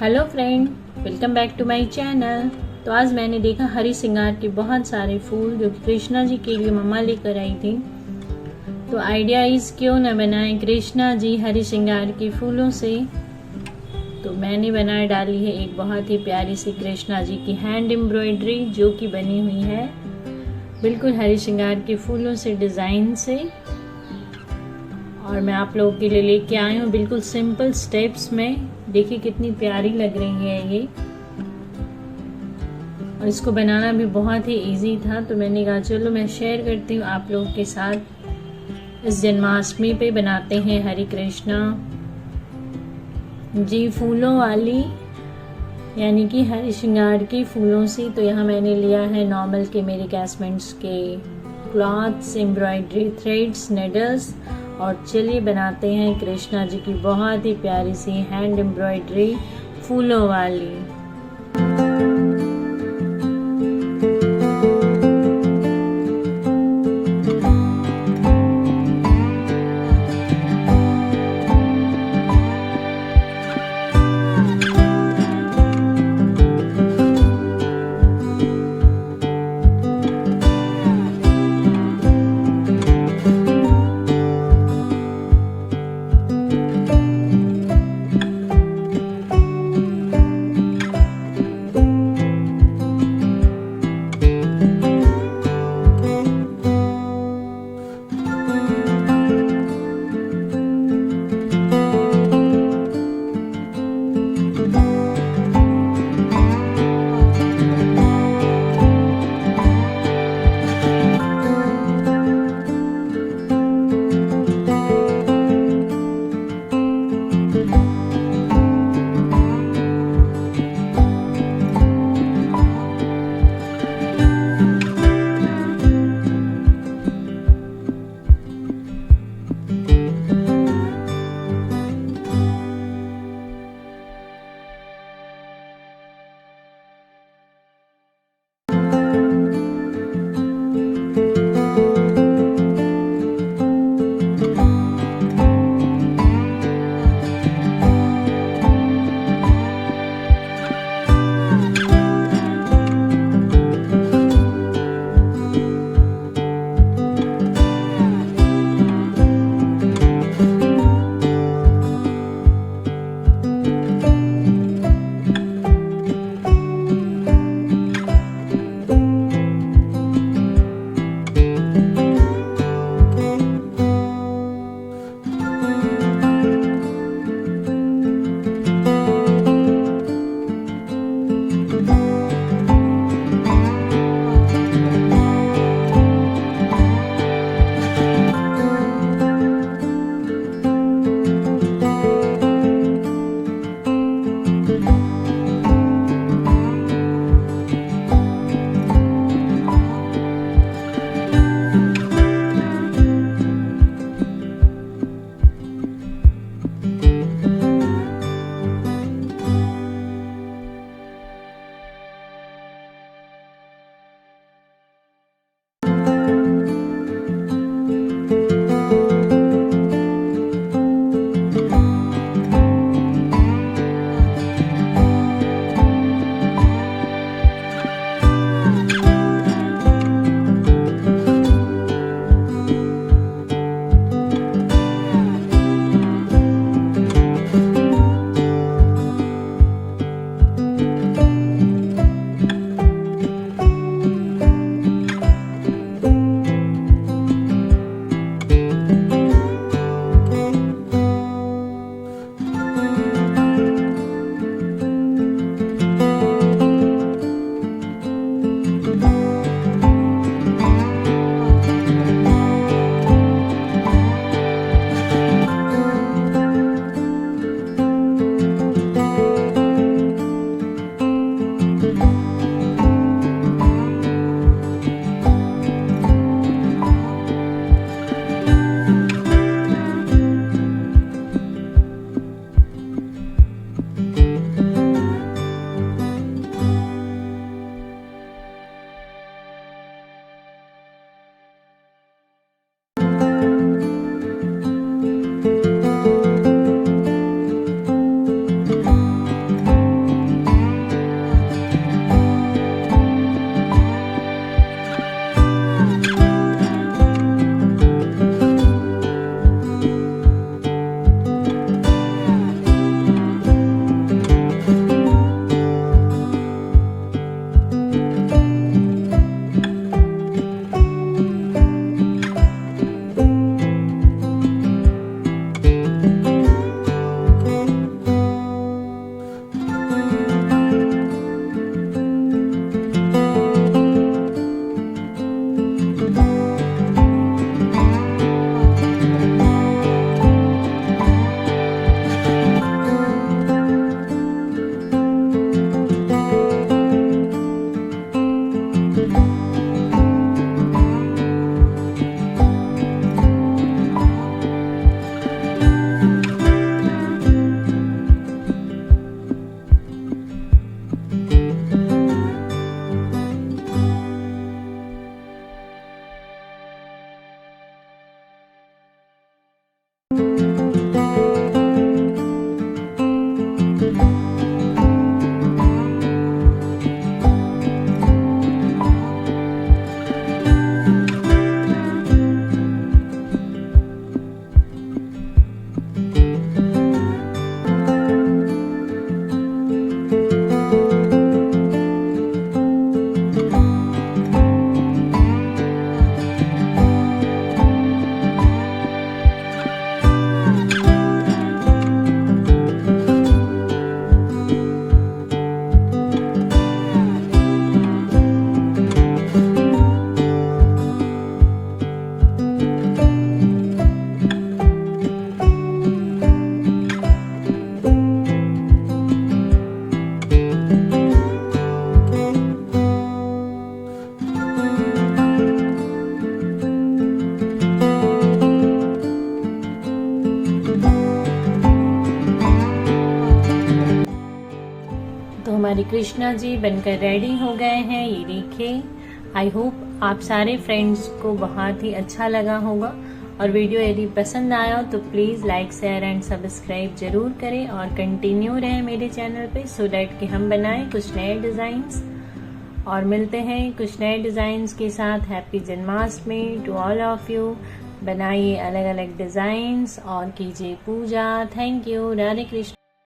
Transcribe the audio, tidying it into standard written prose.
Hello friend, welcome back to my channel. तो आज मैंने देखा हरी श्रृंगार के बहुत सारे फूल जो कृष्णा जी के लिए मम्मा लेकर आई थी। तो आइडिया इस क्यों न बनाएं कृष्णा जी हरी श्रृंगार के फूलों से। तो मैंने बनाए डाली है एक बहुत ही प्यारी सी कृष्णा जी की हैंड एम्ब्रॉयडरी जो कि बनी हुई है बिल्कुल हरी श्रृंगार के फूलों से डिज़ाइन से। और मैं आप लोगों के लिए लेके आई हूँ बिल्कुल सिंपल स्टेप्स में। देखिए कितनी प्यारी लग रही है ये, और इसको बनाना भी बहुत ही इजी था। तो मैंने कहा चलो मैं शेयर करती हूँ आप लोगों के साथ। इस जन्माष्टमी पे बनाते हैं हरी कृष्णा जी फूलों वाली, यानी कि हरी श्रृंगार की फूलों से। तो यहाँ मैंने लिया है नॉर्मल के मेरे कैसमेंट्स के क्लॉथ्स, एम्ब्रॉयडरी थ्रेड्स, नेडल्स। और चलिए बनाते हैं कृष्णा जी की बहुत ही प्यारी सी हैंड एम्ब्रॉयडरी फूलों वाली। हमारे कृष्णा जी बनकर रेडी हो गए हैं, ये देखिए। आई होप आप सारे फ्रेंड्स को बहुत ही अच्छा लगा होगा, और वीडियो यदि पसंद आया हो तो please like share and subscribe जरूर करें और कंटिन्यू रहें मेरे चैनल पे, सो डैट कि हम बनाएं कुछ नए डिज़ाइंस और मिलते हैं कुछ नए डिज़ाइंस के साथ। Happy Janmashtami to all of you. बनाइए अलग अलग डिज़ाइंस और कीजिए पूजा। Thank you. राधे कृष्ण।